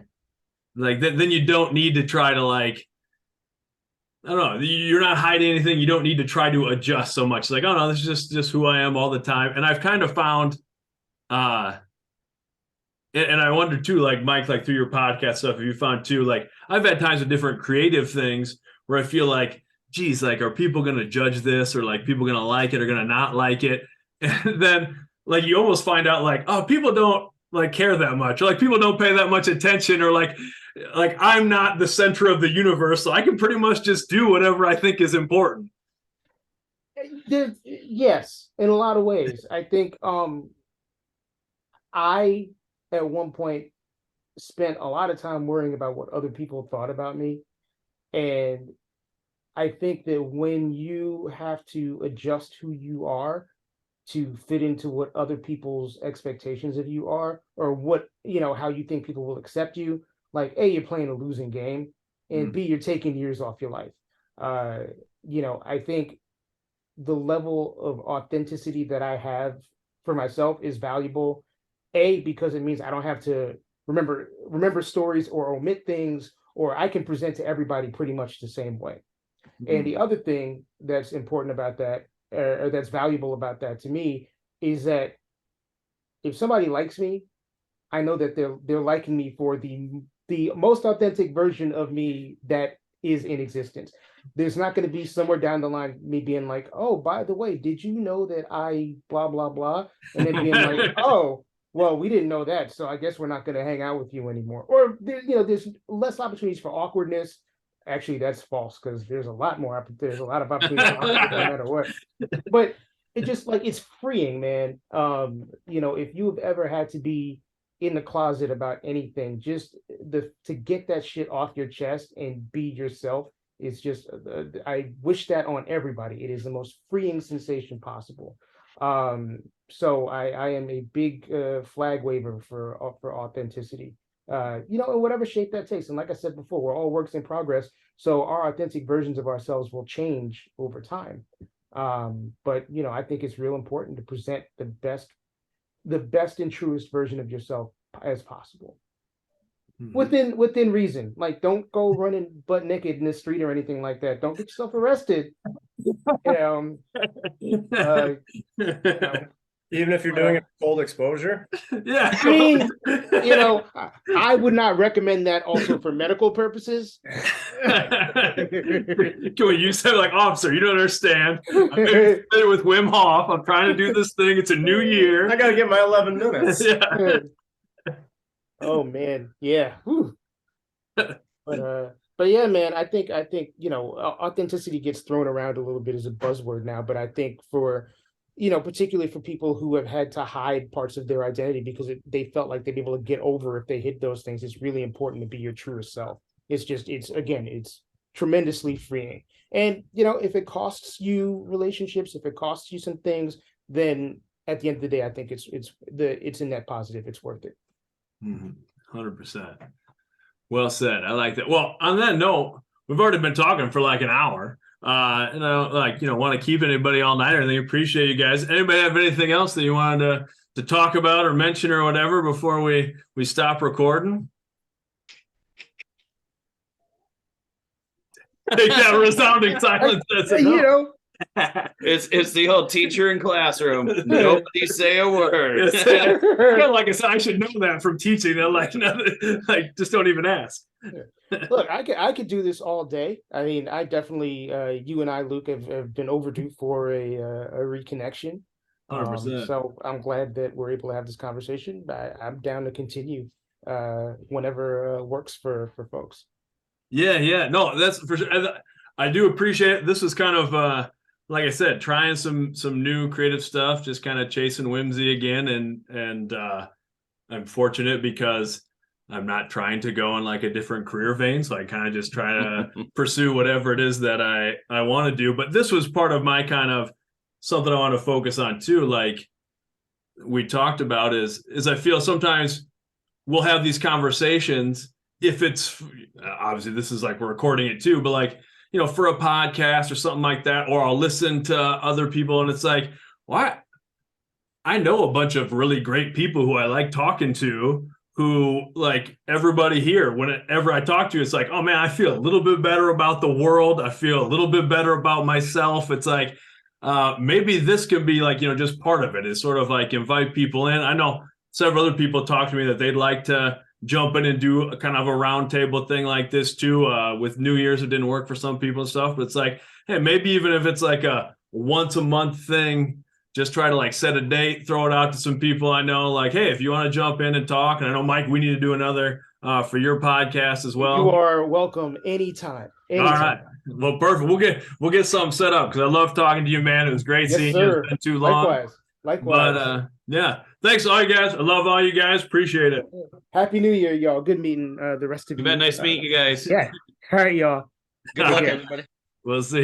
Like then you don't need to try to like, I don't know, you're not hiding anything. You don't need to try to adjust so much. Like, oh no, this is just who I am all the time. And I've kind of found, and I wonder too, like Mike, like through your podcast stuff, have you found too, like I've had times with different creative things where I feel like, geez, like, are people going to judge this, or like people going to like it or going to not like it? And then like, you almost find out like, oh, people don't like care that much, or like people don't pay that much attention, or like I'm not the center of the universe, so I can pretty much just do whatever I think is important. Yes, in a lot of ways. I think I at one point spent a lot of time worrying about what other people thought about me. And I think that when you have to adjust who you are to fit into what other people's expectations of you are, or what, you know, how you think people will accept you, like, A, you're playing a losing game, and B, you're taking years off your life. You know, I think the level of authenticity that I have for myself is valuable. A, because it means I don't have to remember stories or omit things, or I can present to everybody pretty much the same way. And the other thing that's important about that, or that's valuable about that to me, is that if somebody likes me, I know that they're liking me for the most authentic version of me that is in existence. There's not going to be somewhere down the line me being like, oh, by the way, did you know that I blah blah blah, and then being like, oh, well, we didn't know that, so I guess we're not going to hang out with you anymore. Or there's less opportunities for awkwardness. Actually, that's false, because there's a lot of opportunities for awkwardness no matter what. But it just like, it's freeing, man. If you've ever had to be in the closet about anything, just to get that shit off your chest and be yourself It's just I wish that on everybody. It is the most freeing sensation possible. So I am a big flag waver for authenticity. In whatever shape that takes. And like I said before, we're all works in progress. So our authentic versions of ourselves will change over time. But I think it's real important to present the best and truest version of yourself as possible. Within reason. Like, don't go running butt naked in the street or anything like that. Don't get yourself arrested. Even if you're doing it cold exposure. Yeah. I mean, I would not recommend that also for medical purposes. Can we use that like, officer, you don't understand. I've been with Wim Hof. I'm trying to do this thing. It's a new year. I gotta get my 11 minutes. Yeah. Oh man, yeah. But yeah, man, I think authenticity gets thrown around a little bit as a buzzword now, but I think for particularly for people who have had to hide parts of their identity because they felt like they'd be able to get over if they hid those things, it's really important to be your truest self. It's tremendously freeing. And if it costs you relationships, if it costs you some things, then at the end of the day, I think it's a net positive. It's worth it. 100%. Well said. I like that. Well, on that note, we've already been talking for like an hour. And I don't want to keep anybody all night or anything. Appreciate you guys. Anybody have anything else that you wanted to talk about or mention or whatever before we stop recording? Take that resounding silence. It's the old teacher in classroom. Nobody say a word. Like I said, I should know that from teaching. They're like, just don't even ask. Look, I could do this all day. I mean, I definitely, you and I, Luke, have been overdue for a reconnection. 100%. So I'm glad that we're able to have this conversation. I'm down to continue whenever works for folks. Yeah. No, that's for sure. I do appreciate it. This was kind of, like I said, trying some new creative stuff, just kind of chasing whimsy again. And I'm fortunate because I'm not trying to go in like a different career vein. So I kind of just try to pursue whatever it is that I want to do. But this was part of my kind of something I want to focus on too. Like we talked about is I feel sometimes we'll have these conversations if it's obviously this is like we're recording it too, but like, for a podcast or something like that, or I'll listen to other people and it's like, what? I know a bunch of really great people who I like talking to who like everybody here, whenever I talk to you, it's like, oh man, I feel a little bit better about the world. I feel a little bit better about myself. It's like, maybe this can be like, just part of it is sort of like invite people in. I know several other people talk to me that they'd like to jump in and do a kind of a roundtable thing like this too. With New Year's, it didn't work for some people and stuff, but it's like, hey, maybe even if it's like a once a month thing, just try to like set a date, throw it out to some people I know, like, hey, if you want to jump in and talk, and I know, Mike, we need to do another for your podcast as well. You are welcome anytime. All right. Well, perfect. We'll get something set up because I love talking to you, man. It was great seeing you. It's been too long. Likewise. But yeah. Thanks all you guys. I love all you guys. Appreciate it. Happy New Year, y'all. Good meeting the rest of you. Nice meeting you guys. Yeah. All right, y'all. Good luck, everybody. We'll see.